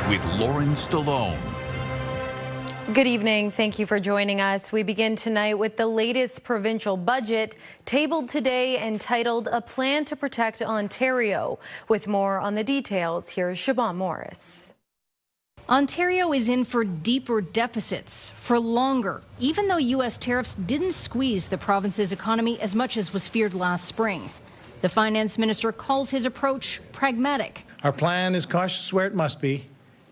with Lauren Stallone. Good evening. Thank you for joining us. We begin tonight with the latest provincial budget tabled today entitled A Plan to Protect Ontario. With more on the details, here's Siobhan Morris. Ontario is in for deeper deficits for longer, even though U.S. tariffs didn't squeeze the province's economy as much as was feared last spring. The finance minister calls his approach pragmatic. Our plan is cautious where it must be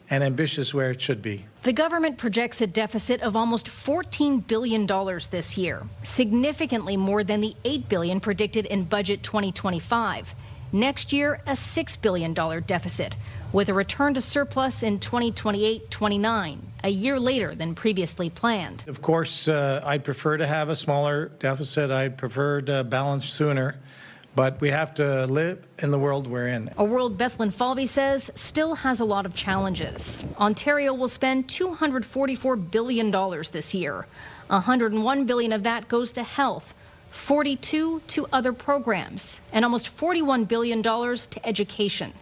and ambitious where it should be. The government projects a deficit of almost $14 billion this year, significantly more than the $8 billion predicted in Budget 2025. Next year, a $6 billion deficit, with a return to surplus in 2028-29, a year later than previously planned. Of course, I'd prefer to have a smaller deficit. I'd prefer to balance sooner. But we have to live in the world we're in. A world Bethlyn Falvey says still has a lot of challenges. Ontario will spend $244 billion this year. $101 billion of that goes to health, $42 to other programs, and almost $41 billion to education.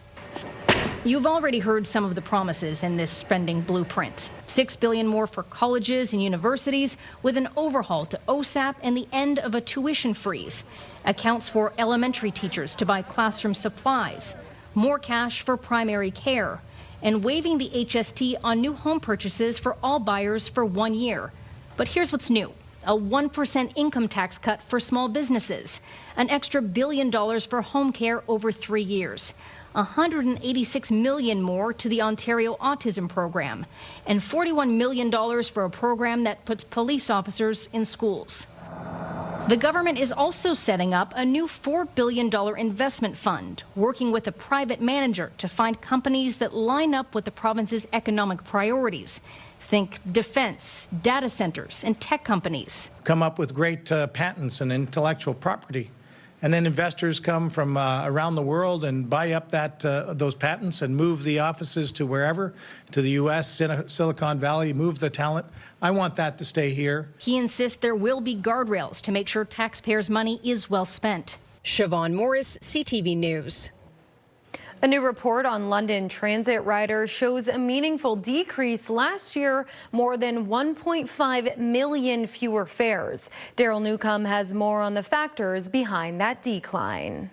You've already heard some of the promises in this spending blueprint. $6 billion more for colleges and universities, with an overhaul to OSAP and the end of a tuition freeze. Accounts for elementary teachers to buy classroom supplies, more cash for primary care, and waiving the HST on new home purchases for all buyers for 1 year. But here's what's new. A 1% income tax cut for small businesses, an extra $1 billion for home care over 3 years, $186 million more to the Ontario Autism Program, and $41 million for a program that puts police officers in schools. The government is also setting up a new $4 billion investment fund, working with a private manager to find companies that line up with the province's economic priorities. Think defense, data centers, and tech companies. Come up with great patents and intellectual property. And then investors come from around the world and buy up those patents and move the offices to wherever, to the U.S., Silicon Valley, move the talent. I want that to stay here. He insists there will be guardrails to make sure taxpayers' money is well spent. Siobhan Morris, CTV News. A new report on London transit riders shows a meaningful decrease last year, more than 1.5 million fewer fares. Daryl Newcomb has more on the factors behind that decline.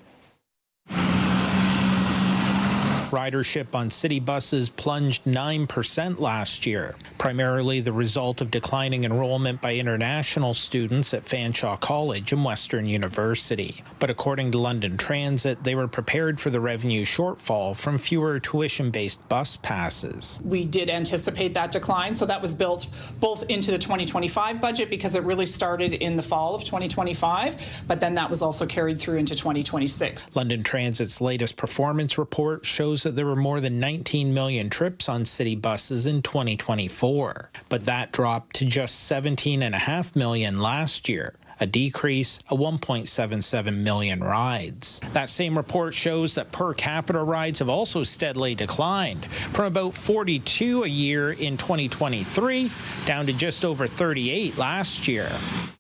Ridership on city buses plunged 9% last year, primarily the result of declining enrollment by international students at Fanshawe College and Western University. But according to London Transit, they were prepared for the revenue shortfall from fewer tuition-based bus passes. We did anticipate that decline, so that was built both into the 2025 budget because it really started in the fall of 2025, but then that was also carried through into 2026. London Transit's latest performance report shows that there were more than 19 million trips on city buses in 2024, but that dropped to just 17.5 million last year, a decrease of 1.77 million rides. That same report shows that per capita rides have also steadily declined, from about 42 a year in 2023 down to just over 38 last year.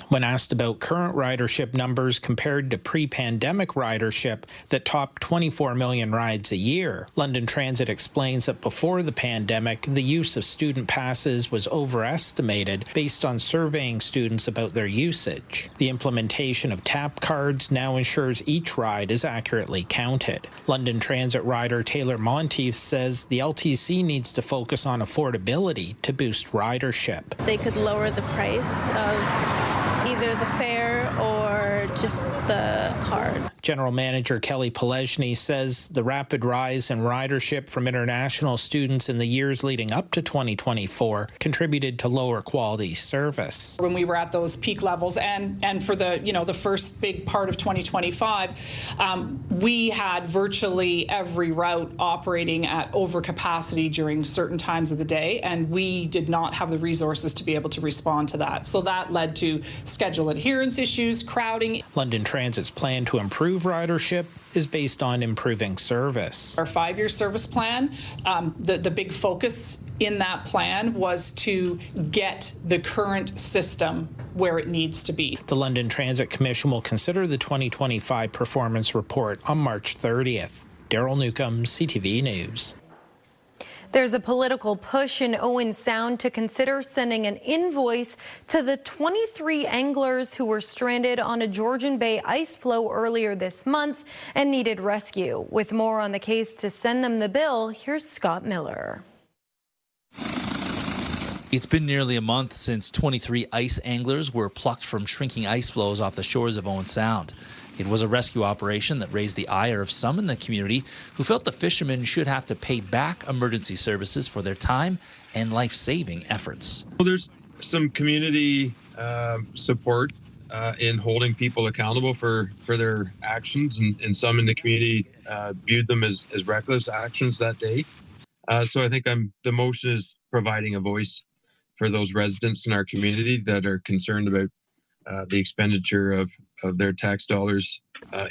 When asked about current ridership numbers compared to pre-pandemic ridership that topped 24 million rides a year, London Transit explains that before the pandemic, the use of student passes was overestimated based on surveying students about their usage. The implementation of tap cards now ensures each ride is accurately counted. London Transit rider Taylor Monteith says the LTC needs to focus on affordability to boost ridership. They could lower the price of either the fare or just the card. General Manager Kelly Pelezhny says the rapid rise in ridership from international students in the years leading up to 2024 contributed to lower quality service. When we were at those peak levels and for the first big part of 2025, we had virtually every route operating at overcapacity during certain times of the day, and we did not have the resources to be able to respond to that. So that led to schedule adherence issues, crowding. London Transit's plan to improve ridership is based on improving service. Our 5-year service plan, the big focus in that plan was to get the current system where it needs to be. The London Transit Commission will consider the 2025 performance report on March 30th. Daryl Newcomb, CTV News. There's a political push in Owen Sound to consider sending an invoice to the 23 anglers who were stranded on a Georgian Bay ice floe earlier this month and needed rescue. With more on the case to send them the bill, here's Scott Miller. It's been nearly a month since 23 ice anglers were plucked from shrinking ice floes off the shores of Owen Sound. It was a rescue operation that raised the ire of some in the community who felt the fishermen should have to pay back emergency services for their time and life-saving efforts. Well, there's some community support in holding people accountable for their actions, and some in the community viewed them as reckless actions that day. So I think the motion is providing a voice for those residents in our community that are concerned about the expenditure of their tax dollars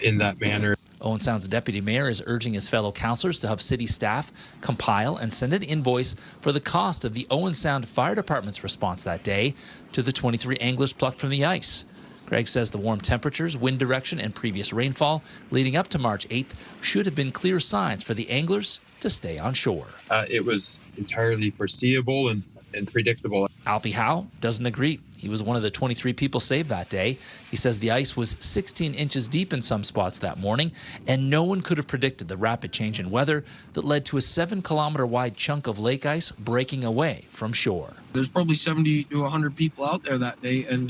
in that manner. Owen Sound's deputy mayor is urging his fellow councillors to have city staff compile and send an invoice for the cost of the Owen Sound Fire Department's response that day to the 23 anglers plucked from the ice. Greg says the warm temperatures, wind direction, and previous rainfall leading up to March 8th should have been clear signs for the anglers to stay on shore. It was entirely foreseeable and predictable. Alfie Howe doesn't agree. He was one of the 23 people saved that day. He says the ice was 16 inches deep in some spots that morning, and no one could have predicted the rapid change in weather that led to a 7-kilometer wide chunk of lake ice breaking away from shore. There's probably 70 to 100 people out there that day, and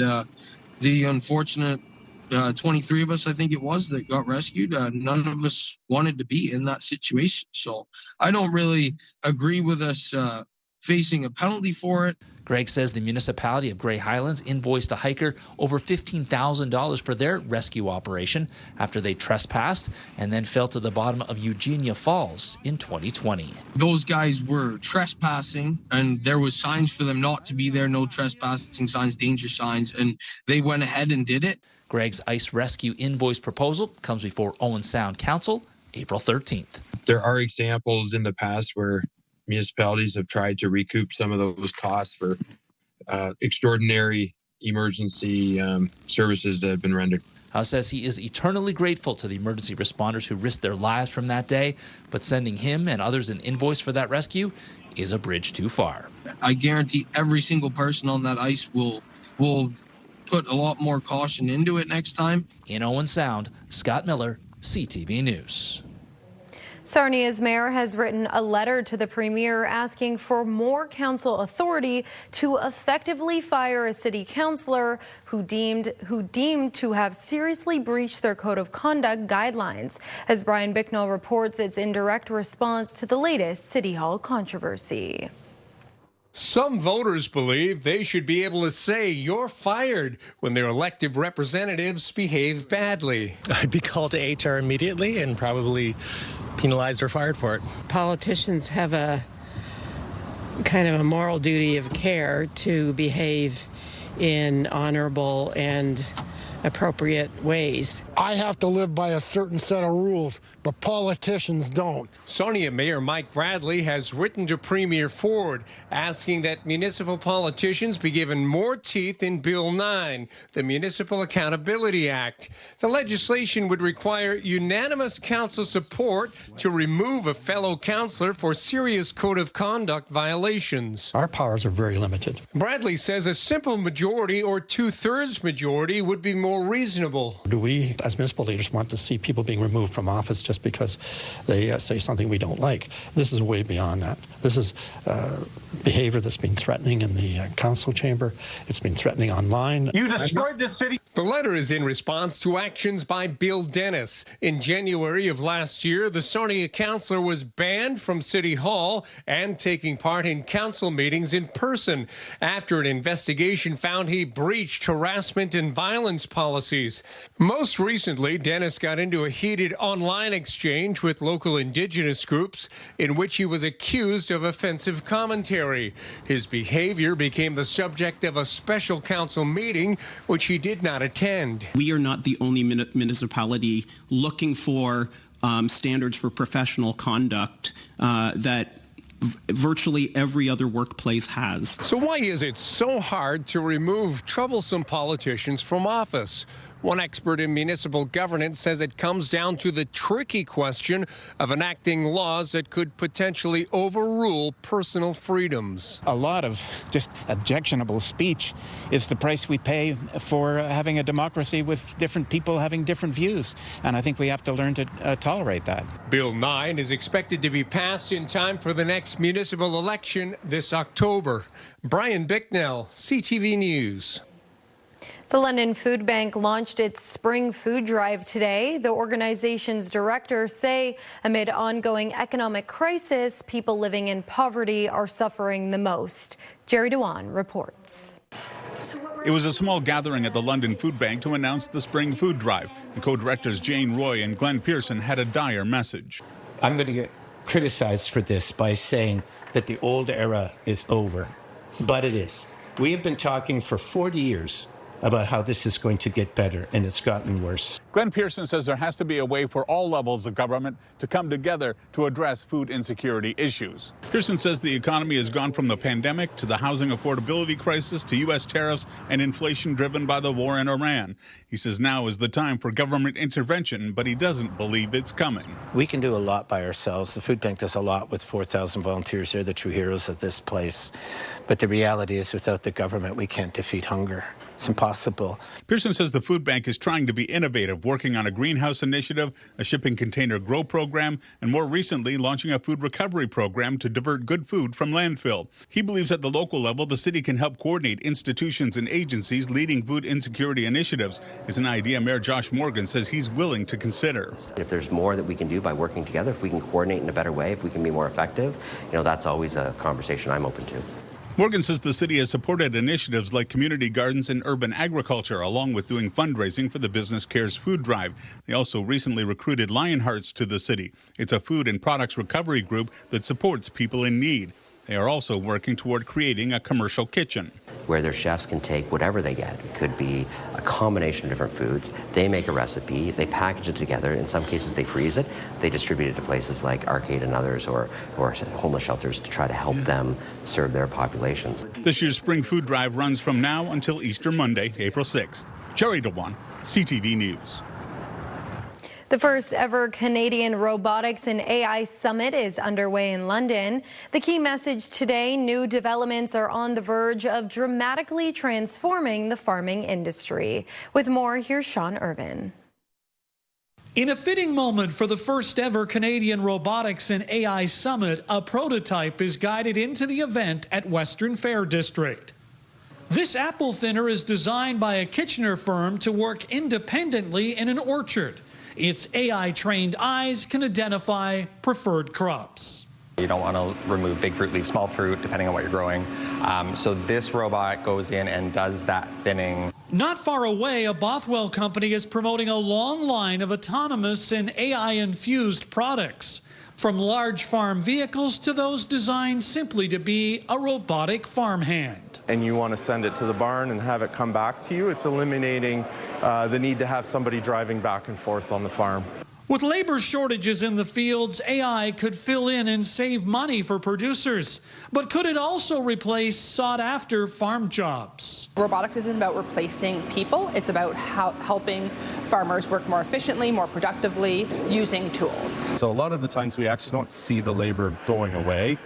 the unfortunate 23 of us, I think it was, that got rescued. None of us wanted to be in that situation. So I don't really agree with us facing a penalty for it. Greg says the municipality of Grey Highlands invoiced a hiker over $15,000 for their rescue operation after they trespassed and then fell to the bottom of Eugenia Falls in 2020. Those guys were trespassing, and there was signs for them not to be there, no trespassing signs, danger signs, and they went ahead and did it. Greg's ice rescue invoice proposal comes before Owen Sound Council April 13th. There are examples in the past where municipalities have tried to recoup some of those costs for extraordinary emergency services that have been rendered. Howe says he is eternally grateful to the emergency responders who risked their lives from that day, but sending him and others an invoice for that rescue is a bridge too far. I guarantee every single person on that ice will put a lot more caution into it next time. In Owen Sound, Scott Miller, CTV News. Sarnia's mayor has written a letter to the premier asking for more council authority to effectively fire a city councillor who deemed to have seriously breached their code of conduct guidelines. As Brian Bicknell reports, it's in direct response to the latest City Hall controversy. Some voters believe they should be able to say you're fired when their elected representatives behave badly. I'd be called to HR immediately and probably penalized or fired for it. Politicians have a kind of a moral duty of care to behave in honorable and appropriate ways. I have to live by a certain set of rules, but politicians don't. Sarnia Mayor Mike Bradley has written to Premier Ford asking that municipal politicians be given more teeth in Bill 9, the Municipal Accountability Act. The legislation would require unanimous council support to remove a fellow councillor for serious code of conduct violations. Our powers are very limited. Bradley says a simple majority or 2/3 majority would be more reasonable. Do we, as municipal leaders, want to see people being removed from office just because they say something we don't like? This is way beyond that. This is behavior that's been threatening in the council chamber. It's been threatening online. You destroyed this city. The letter is in response to actions by Bill Dennis. In January of last year, the Sarnia councillor was banned from City Hall and taking part in council meetings in person after an investigation found he breached harassment and violence policies. Most recently, Dennis got into a heated online exchange with local Indigenous groups in which he was accused of offensive commentary. His behavior became the subject of a special council meeting, which he did not attend. We are not the only municipality looking for standards for professional conduct that virtually every other workplace has. So why is it so hard to remove troublesome politicians from office? One expert in municipal governance says it comes down to the tricky question of enacting laws that could potentially overrule personal freedoms. A lot of just objectionable speech is the price we pay for having a democracy with different people having different views. And I think we have to learn to tolerate that. Bill 9 is expected to be passed in time for the next municipal election this October. Brian Bicknell, CTV News. The London Food Bank launched its spring food drive today. The organization's directors say amid ongoing economic crisis, people living in poverty are suffering the most. Jerry Dewan reports. It was a small gathering at the London Food Bank to announce the spring food drive. And co-directors Jane Roy and Glenn Pearson had a dire message. I'm going to get criticized for this by saying that the old era is over, but it is. We have been talking for 40 years about how this is going to get better, and it's gotten worse. Glenn Pearson says there has to be a way for all levels of government to come together to address food insecurity issues. Pearson says the economy has gone from the pandemic to the housing affordability crisis to U.S. tariffs and inflation driven by the war in Iran. He says now is the time for government intervention, but he doesn't believe it's coming. We can do a lot by ourselves. The food bank does a lot with 4,000 volunteers. They're the true heroes of this place. But the reality is without the government, we can't defeat hunger. It's impossible. Pearson says the food bank is trying to be innovative, working on a greenhouse initiative, a shipping container grow program, and more recently launching a food recovery program to divert good food from landfill. He believes at the local level, the city can help coordinate institutions and agencies leading food insecurity initiatives. It's an idea Mayor Josh Morgan says he's willing to consider. If there's more that we can do by working together, if we can coordinate in a better way, if we can be more effective, that's always a conversation I'm open to. Morgan says the city has supported initiatives like community gardens and urban agriculture, along with doing fundraising for the Business Cares food drive. They also recently recruited Lionhearts to the city. It's a food and products recovery group that supports people in need. They are also working toward creating a commercial kitchen, where their chefs can take whatever they get. It could be a combination of different foods. They make a recipe, they package it together. In some cases, they freeze it. They distribute it to places like Arcade and others or homeless shelters to try to help them serve their populations. This year's Spring Food Drive runs from now until Easter Monday, April 6th. Jerry DeWan, CTV News. The first ever Canadian Robotics and AI Summit is underway in London. The key message today, new developments are on the verge of dramatically transforming the farming industry. With more, here's Sean Irvin. In a fitting moment for the first ever Canadian Robotics and AI Summit, a prototype is guided into the event at Western Fair District. This apple thinner is designed by a Kitchener firm to work independently in an orchard. Its AI-trained eyes can identify preferred crops. You don't want to remove big fruit, leave small fruit, depending on what you're growing. So this robot goes in and does that thinning. Not far away, a Bothwell company is promoting a long line of autonomous and AI-infused products, from large farm vehicles to those designed simply to be a robotic farmhand. And you want to send it to the barn and have it come back to you, it's eliminating the need to have somebody driving back and forth on the farm. With labor shortages in the fields, AI could fill in and save money for producers. But could it also replace sought-after farm jobs? Robotics isn't about replacing people. It's about helping farmers work more efficiently, more productively, using tools. So a lot of the times we actually don't see the labor going away.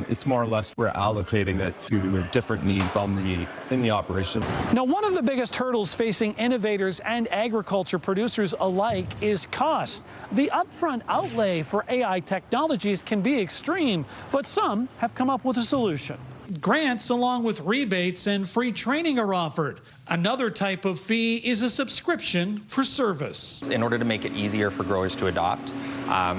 It's more or less we're allocating it to different needs in the operation. Now, one of the biggest hurdles facing innovators and agriculture producers alike is cost. The upfront outlay for AI technologies can be extreme, but some have come up with a solution. Grants along with rebates and free training are offered. Another type of fee is a subscription for service. In order to make it easier for growers to adopt,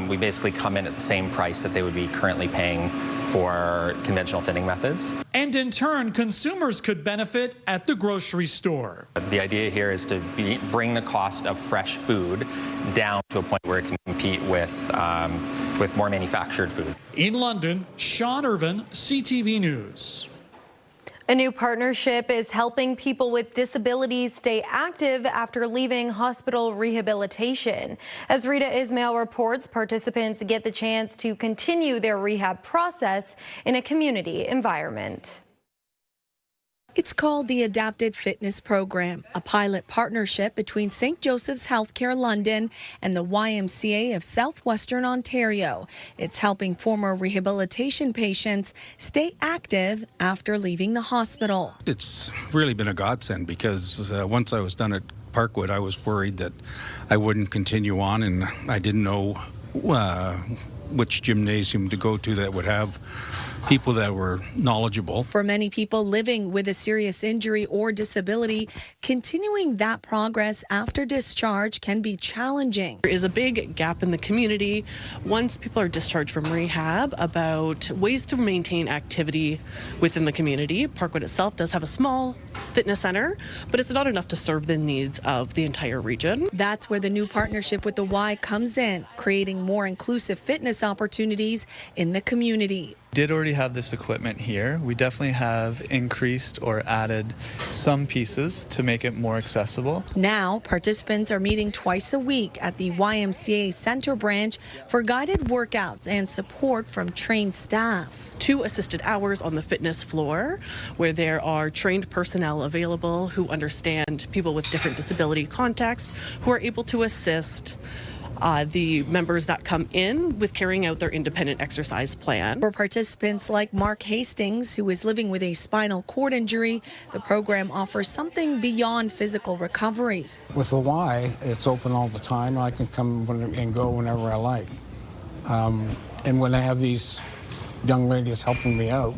we basically come in at the same price that they would be currently paying for conventional thinning methods. And in turn, consumers could benefit at the grocery store. The idea here is to bring the cost of fresh food down to a point where it can compete with more manufactured food. In London, Sean Irvin, CTV News. A new partnership is helping people with disabilities stay active after leaving hospital rehabilitation. As Rita Ismail reports, participants get the chance to continue their rehab process in a community environment. It's called the Adapted Fitness Program, a pilot partnership between St. Joseph's Healthcare London and the YMCA of Southwestern Ontario. It's helping former rehabilitation patients stay active after leaving the hospital. It's really been a godsend because once I was done at Parkwood, I was worried that I wouldn't continue on, and I didn't know which gymnasium to go to that would have people that were knowledgeable. For many people living with a serious injury or disability, continuing that progress after discharge can be challenging. There is a big gap in the community once people are discharged from rehab about ways to maintain activity within the community. Parkwood itself does have a small fitness center, but it's not enough to serve the needs of the entire region. That's where the new partnership with the Y comes in, creating more inclusive fitness opportunities in the community. Did already have this equipment here. We definitely have increased or added some pieces to make it more accessible. Now, participants are meeting twice a week at the YMCA Center branch for guided workouts and support from trained staff. 2 assisted hours on the fitness floor where there are trained personnel available who understand people with different disability contexts, who are able to assist the members that come in with carrying out their independent exercise plan. For participants like Mark Hastings, who is living with a spinal cord injury, the program offers something beyond physical recovery. With the Y, it's open all the time. I can come and go whenever I like. And when I have these young ladies helping me out,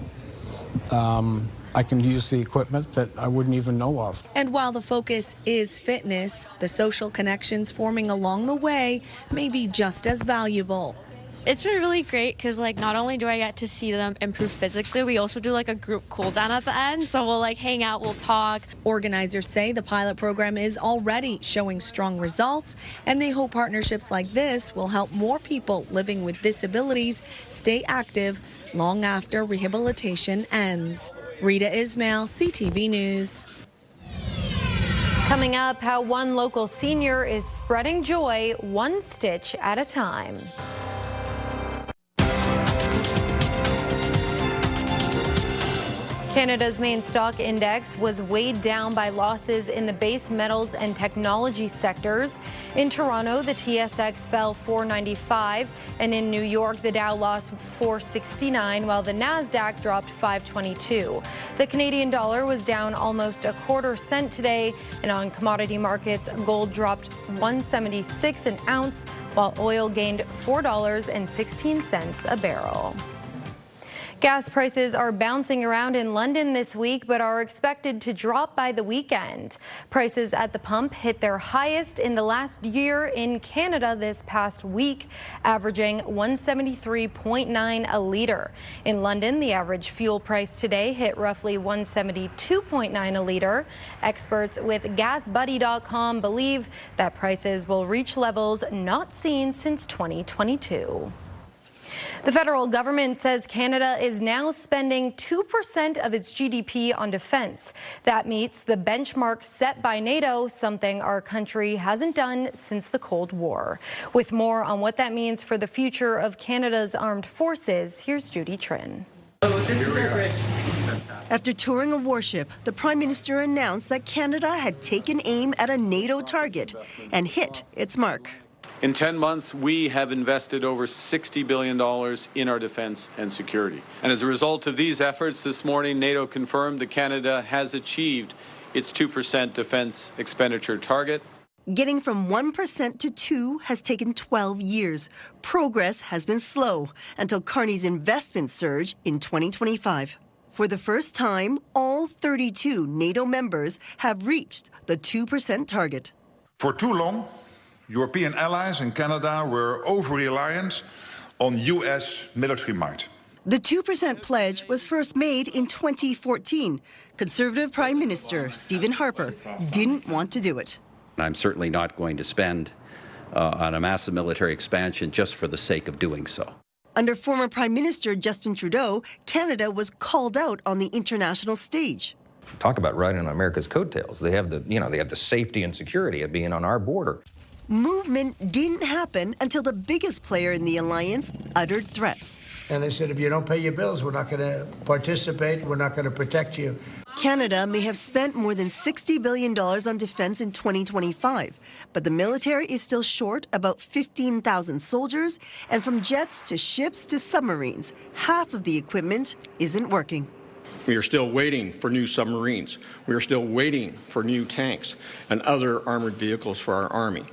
I can use the equipment that I wouldn't even know of. And while the focus is fitness, the social connections forming along the way may be just as valuable. It's been really great because not only do I get to see them improve physically, we also do a group cool down at the end. So we'll hang out, we'll talk. Organizers say the pilot program is already showing strong results, and they hope partnerships like this will help more people living with disabilities stay active long after rehabilitation ends. Rita Ismail, CTV News. Coming up, how one local senior is spreading joy one stitch at a time. Canada's main stock index was weighed down by losses in the base metals and technology sectors. In Toronto, the TSX fell 495, and in New York, the Dow lost 469, while the Nasdaq dropped 522. The Canadian dollar was down almost a quarter cent today, and on commodity markets, gold dropped $1.76 an ounce, while oil gained $4.16 a barrel. Gas prices are bouncing around in London this week, but are expected to drop by the weekend. Prices at the pump hit their highest in the last year in Canada this past week, averaging $173.9 a litre. In London, the average fuel price today hit roughly $172.9 a litre. Experts with GasBuddy.com believe that prices will reach levels not seen since 2022. The federal government says Canada is now spending 2% of its GDP on defense. That meets the benchmark set by NATO, something our country hasn't done since the Cold War. With more on what that means for the future of Canada's armed forces, here's Judy Trin. After touring a warship, the Prime Minister announced that Canada had taken aim at a NATO target and hit its mark. In 10 months, we have invested over $60 billion in our defense and security. And as a result of these efforts, this morning, NATO confirmed that Canada has achieved its 2% defense expenditure target. Getting from 1% to 2% has taken 12 years. Progress has been slow until Carney's investment surge in 2025. For the first time, all 32 NATO members have reached the 2% target. For too long, European allies and Canada were over-reliant on U.S. military might. The 2% pledge was first made in 2014. Conservative Prime Minister Stephen Harper didn't want to do it. I'm certainly not going to spend on a massive military expansion just for the sake of doing so. Under former Prime Minister Justin Trudeau, Canada was called out on the international stage. Talk about riding on America's coattails. They have the safety and security of being on our border. Movement didn't happen until the biggest player in the alliance uttered threats. And they said, if you don't pay your bills, we're not going to participate, we're not going to protect you. Canada may have spent more than $60 billion on defense in 2025, but the military is still short about 15,000 soldiers, and from jets to ships to submarines, half of the equipment isn't working. We are still waiting for new submarines. We are still waiting for new tanks and other armored vehicles for our Army.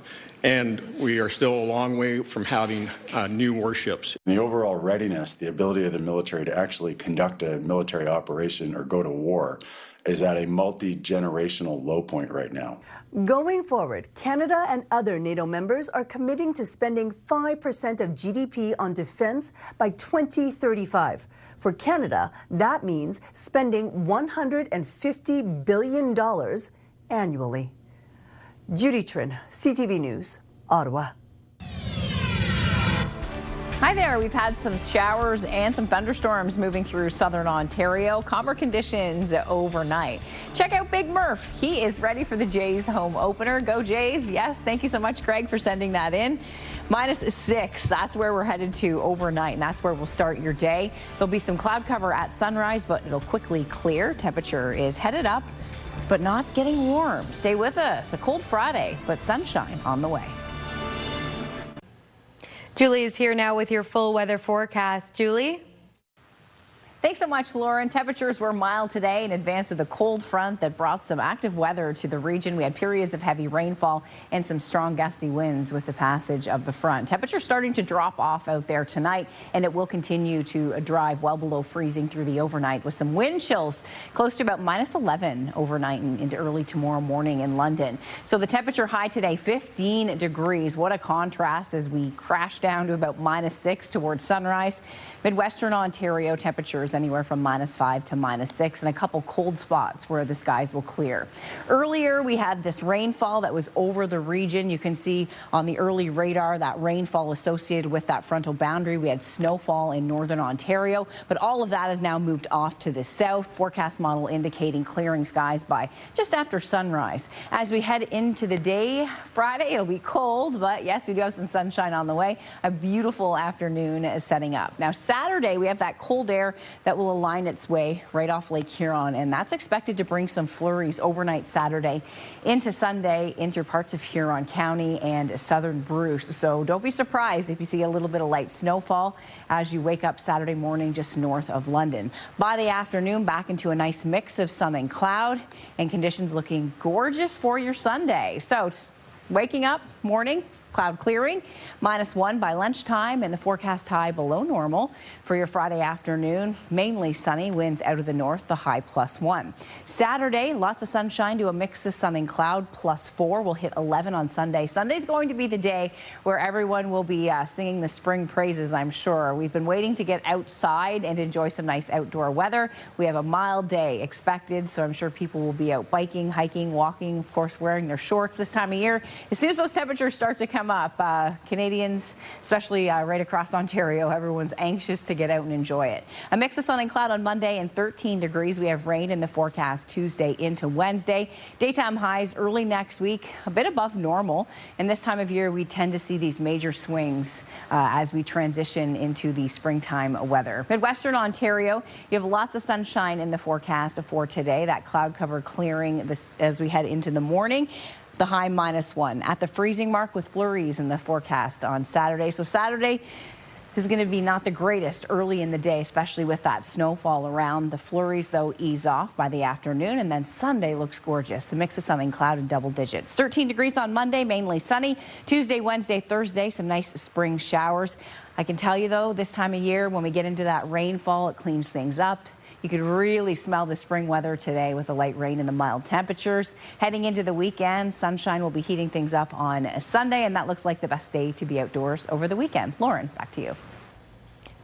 And we are still a long way from having new warships. The overall readiness, the ability of the military to actually conduct a military operation or go to war is at a multi-generational low point right now. Going forward, Canada and other NATO members are committing to spending 5% of GDP on defense by 2035. For Canada, that means spending $150 billion annually. Judy Trin, CTV News, Ottawa. Hi there. We've had some showers and some thunderstorms moving through southern Ontario. Calmer conditions overnight. Check out Big Murph. He is ready for the Jays home opener. Go Jays. Yes. Thank you so much, Greg, for sending that in. -6. That's where we're headed to overnight, and that's where we'll start your day. There'll be some cloud cover at sunrise, but it'll quickly clear. Temperature is headed up, but not getting warm. Stay with us. A cold Friday, but sunshine on the way. Julie is here now with your full weather forecast. Julie? Thanks so much, Lauren. Temperatures were mild today in advance of the cold front that brought some active weather to the region. We had periods of heavy rainfall and some strong gusty winds with the passage of the front. Temperatures starting to drop off out there tonight, and it will continue to drive well below freezing through the overnight with some wind chills close to about -11 overnight and into early tomorrow morning in London. So the temperature high today, 15 degrees. What a contrast as we crash down to about -6 towards sunrise. Midwestern Ontario temperatures anywhere from -5 to -6, and a couple cold spots where the skies will clear. Earlier, we had this rainfall that was over the region. You can see on the early radar that rainfall associated with that frontal boundary. We had snowfall in northern Ontario, but all of that has now moved off to the south. Forecast model indicating clearing skies by just after sunrise. As we head into the day, Friday, it'll be cold, but yes, we do have some sunshine on the way. A beautiful afternoon is setting up. Now, Saturday, we have that cold air that will align its way right off Lake Huron, and that's expected to bring some flurries overnight Saturday into Sunday into parts of Huron County and southern Bruce. So don't be surprised if you see a little bit of light snowfall as you wake up Saturday morning just north of London. By the afternoon, back into a nice mix of sun and cloud, and conditions looking gorgeous for your Sunday. So waking up, morning, cloud clearing, -1 by lunchtime, and the forecast high below normal for your Friday afternoon. Mainly sunny, winds out of the north, the high +1. Saturday, lots of sunshine to a mix of sun and cloud, +4. We'll hit 11 on Sunday. Sunday's going to be the day where everyone will be singing the spring praises, I'm sure. We've been waiting to get outside and enjoy some nice outdoor weather. We have a mild day expected, so I'm sure people will be out biking, hiking, walking, of course, wearing their shorts this time of year. As soon as those temperatures start to come up, Canadians, especially right across Ontario, everyone's anxious to get out and enjoy it. A mix of sun and cloud on Monday and 13 degrees. We have rain in the forecast Tuesday into Wednesday. Daytime highs early next week, a bit above normal. And this time of year, we tend to see these major swings as we transition into the springtime weather. Midwestern Ontario, you have lots of sunshine in the forecast for today. That cloud cover clearing as we head into the morning. The high -1 at the freezing mark with flurries in the forecast on Saturday. So Saturday is going to be not the greatest early in the day, especially with that snowfall around. The flurries, though, ease off by the afternoon, and then Sunday looks gorgeous. A mix of sun and cloud in double digits. 13 degrees on Monday, mainly sunny. Tuesday, Wednesday, Thursday, some nice spring showers. I can tell you, though, this time of year, when we get into that rainfall, it cleans things up. You could really smell the spring weather today with the light rain and the mild temperatures. Heading into the weekend, sunshine will be heating things up on Sunday, and that looks like the best day to be outdoors over the weekend. Lauren, back to you.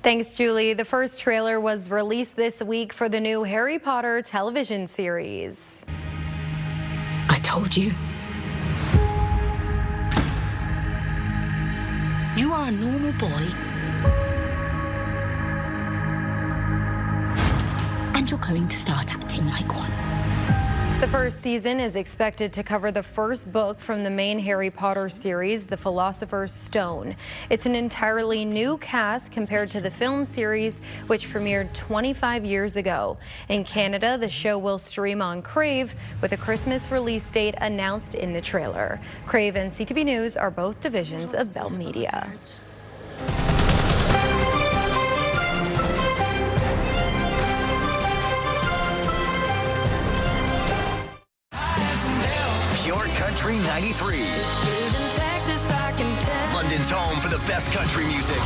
Thanks, Julie. The first trailer was released this week for the new Harry Potter television series. I told you. You are a normal boy. And you're going to start acting like one. The first season is expected to cover the first book from the main Harry Potter series, The Philosopher's Stone. It's an entirely new cast compared to the film series, which premiered 25 years ago. In Canada, the show will stream on Crave, with a Christmas release date announced in the trailer. Crave and CTV News are both divisions of Bell Media. Pure Country 93. London's home for the best country music.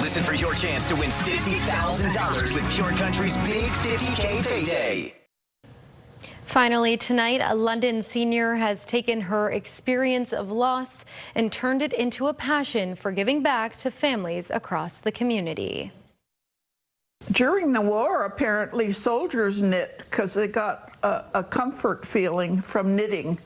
Listen for your chance to win $50,000 with Pure Country's Big 50K Payday. Finally, tonight, a London senior has taken her experience of loss and turned it into a passion for giving back to families across the community. During the war, apparently soldiers knit because they got a comfort feeling from knitting.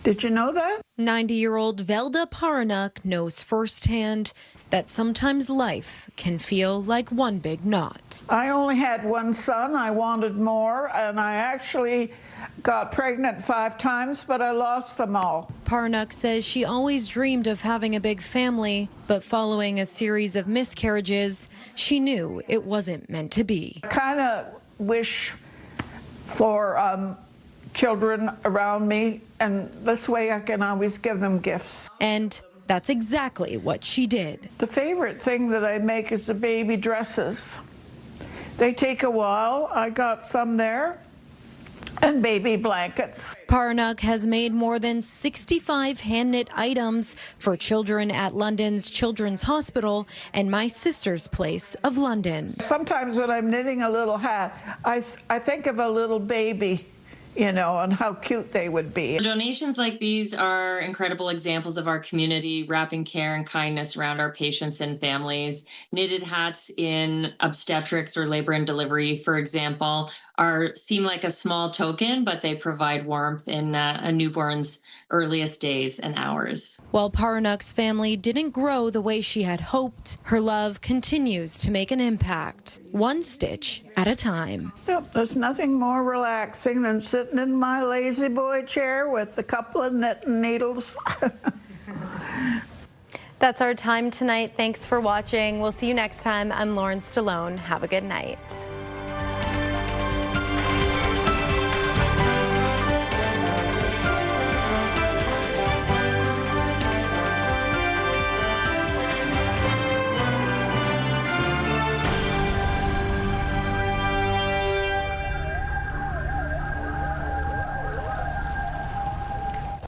Did you know that? 90-year-old Velda Paranuk knows firsthand that sometimes life can feel like one big knot. I only had one son. I wanted more, and I actually got pregnant 5 times, but I lost them all. Paranuk says she always dreamed of having a big family, but following a series of miscarriages, she knew it wasn't meant to be. I kind of wish for children around me, and this way I can always give them gifts. And that's exactly what she did. The favorite thing that I make is the baby dresses. They take a while. I got some there. And baby blankets. Paranuk has made more than 65 hand-knit items for children at London's Children's Hospital and My Sister's Place of London. Sometimes when I'm knitting a little hat, I think of a little baby, you know, and how cute they would be. Donations like these are incredible examples of our community wrapping care and kindness around our patients and families. Knitted hats in obstetrics or labor and delivery, for example, seem like a small token, but they provide warmth in a newborn's earliest days and hours. While Paranuk's family didn't grow the way she had hoped, her love continues to make an impact, one stitch at a time. Yep, there's nothing more relaxing than sitting in my lazy boy chair with a couple of knitting needles. That's our time tonight. Thanks for watching. We'll see you next time. I'm Lauren Stallone. Have a good night.